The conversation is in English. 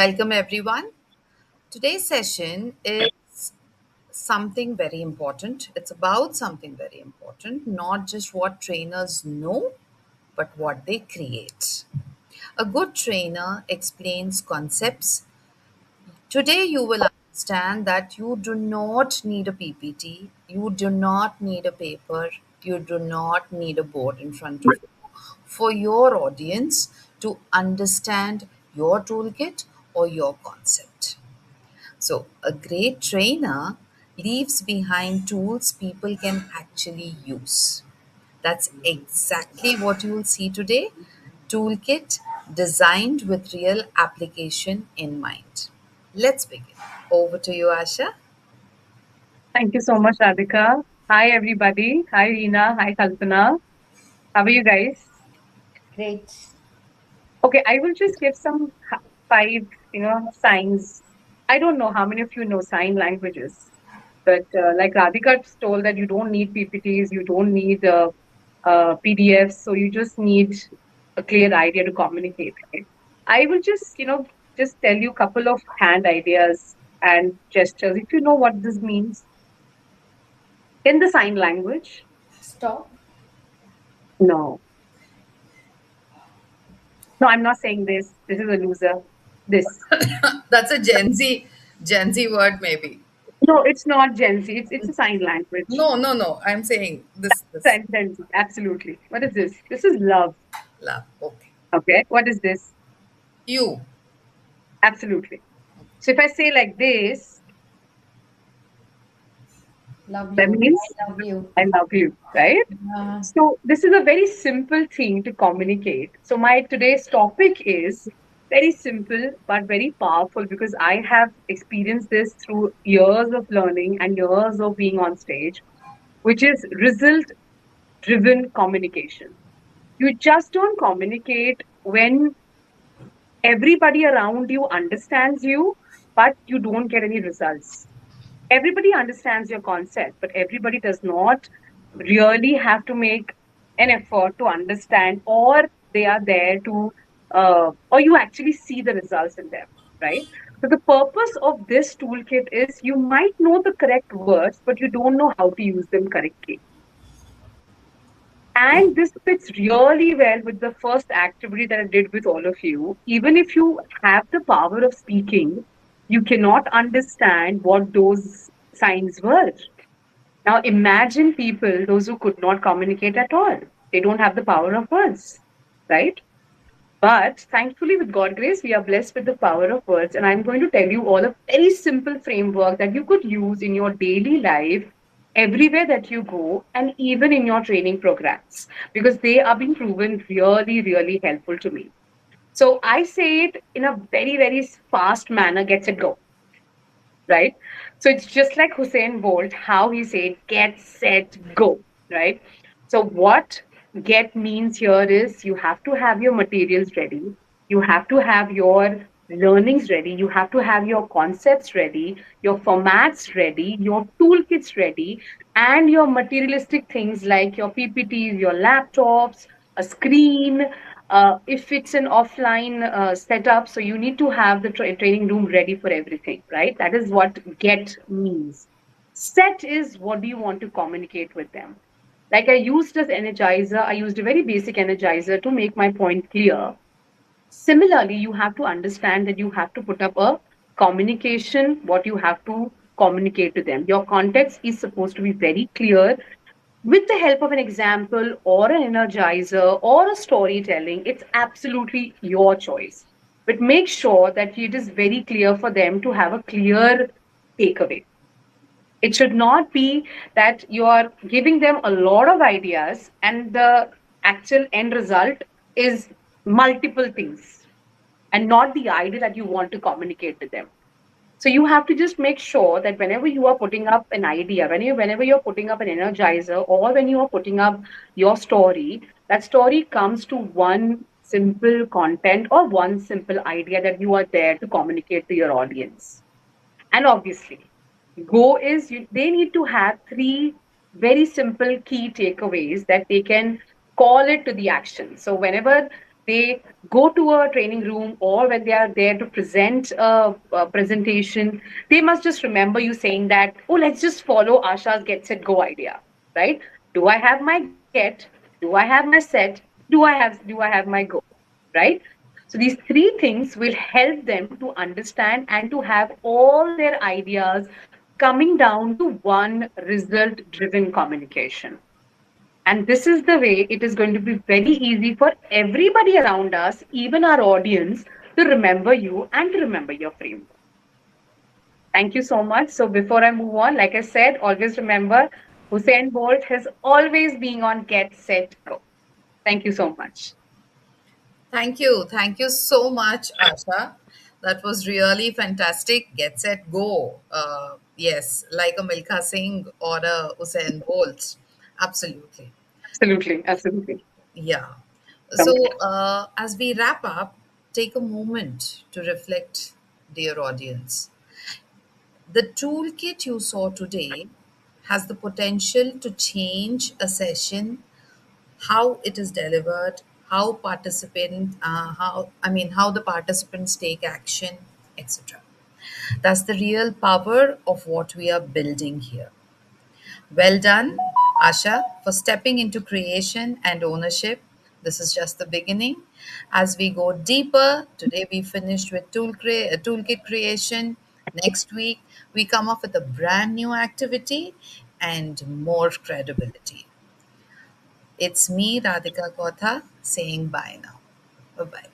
Welcome everyone. Today's session is something very important. It's about something very important, not just what trainers know, but what they create. A good trainer explains concepts. Today, you will understand that you do not need a PPT, you do not need a paper, you do not need a board in front of you for your audience to understand your toolkit or your concept. So, a great trainer leaves behind tools people can actually use. That's exactly what you will see today. Toolkit designed with real application in mind. Let's begin. Over to you, Asha. Thank you so much, Radhika. Hi, everybody. Hi, Reena. Hi, Kalpana. How are you guys? Great. Okay, I will just give some five, signs. I don't know how many of you know sign languages, but like Radhika told that you don't need PPTs, you don't need PDFs, so you just need a clear idea to communicate. Right? I will just tell you a couple of hand ideas and gestures. If you know what this means in the sign language, Stop. no. No, I'm not saying this. This is a loser. This. That's a Gen Z word, maybe. No, it's not Gen Z. It's a sign language. No. I'm saying this. Gen Z. Absolutely. What is this? This is love. Love. Okay. Okay. What is this? You. Absolutely. So if I say like this, Love that you. means I love you. I love you, right? Uh, So this is a very simple thing to communicate. So my today's topic is very simple but very powerful because I have experienced this through years of learning and years of being on stage, which is result driven communication. You just don't communicate when everybody around you understands you, but you don't get any results. Everybody understands your concept, but everybody does not really have to make an effort to understand, or they are there to, or you actually see the results in them, right? So, the purpose of this toolkit is you might know the correct words, but you don't know how to use them correctly. And this fits really well with the first activity that I did with all of you. Even if you have the power of speaking, you cannot understand what those signs were. Now imagine people, those who could not communicate at all. They don't have the power of words, right? But thankfully, with God grace, we are blessed with the power of words. And I'm going to tell you all a very simple framework that you could use in your daily life, everywhere that you go, and even in your training programs, because they are being proven really, really helpful to me. So I say it in a very, very fast manner, get it go, right? So it's just like Hussein Bolt, how he said, get set, go, right? So what get means here is you have to have your materials ready, you have to have your learnings ready, you have to have your concepts ready, your formats ready, your toolkits ready, and your materialistic things like your PPTs, your laptops, a screen, if it's an offline setup, so you need to have the training room ready for everything, right? That is what get means. Set is what do you want to communicate with them. Like I used as energizer, I used a very basic energizer to make my point clear. Similarly, you have to understand that you have to put up a communication, what you have to communicate to them. Your context is supposed to be very clear with the help of an example or an energizer or a storytelling. It's absolutely your choice. But make sure that it is very clear for them to have a clear takeaway. It should not be that you are giving them a lot of ideas and the actual end result is multiple things and not the idea that you want to communicate to them. So you have to just make sure that whenever you are putting up an idea, whenever you're putting up an energizer, or when you are putting up your story, that story comes to one simple content or one simple idea that you are there to communicate to your audience. And obviously, go is they need to have three very simple key takeaways that they can call it to the action. So whenever they go to a training room, or when they are there to present a presentation, they must just remember you saying that, oh, let's just follow Asha's get set go idea, right? Do I have my get? Do I have my set? Do I have my go? Right? So these three things will help them to understand and to have all their ideas coming down to one result driven communication. And this is the way it is going to be very easy for everybody around us, even our audience, to remember you and to remember your framework. Thank you so much. So before I move on, like I said, always remember Hussein Bolt has always been on Get Set Go. Thank you so much. Thank you. Thank you so much, Asha. That was really fantastic. Get set, go. Yes, like a Milkha Singh or a Usain Bolt. Absolutely. Absolutely, absolutely. Yeah. Um, So, as we wrap up, take a moment to reflect, dear audience. The toolkit you saw today has the potential to change a session, how it is delivered, how the participants take action, etc. That's the real power of what we are building here. Well done, Asha, for stepping into creation and ownership. This is just the beginning. As we go deeper, today we finished with toolkit creation. Next week, we come up with a brand new activity and more credibility. It's me, Radhika Kotha, saying bye now. Bye bye.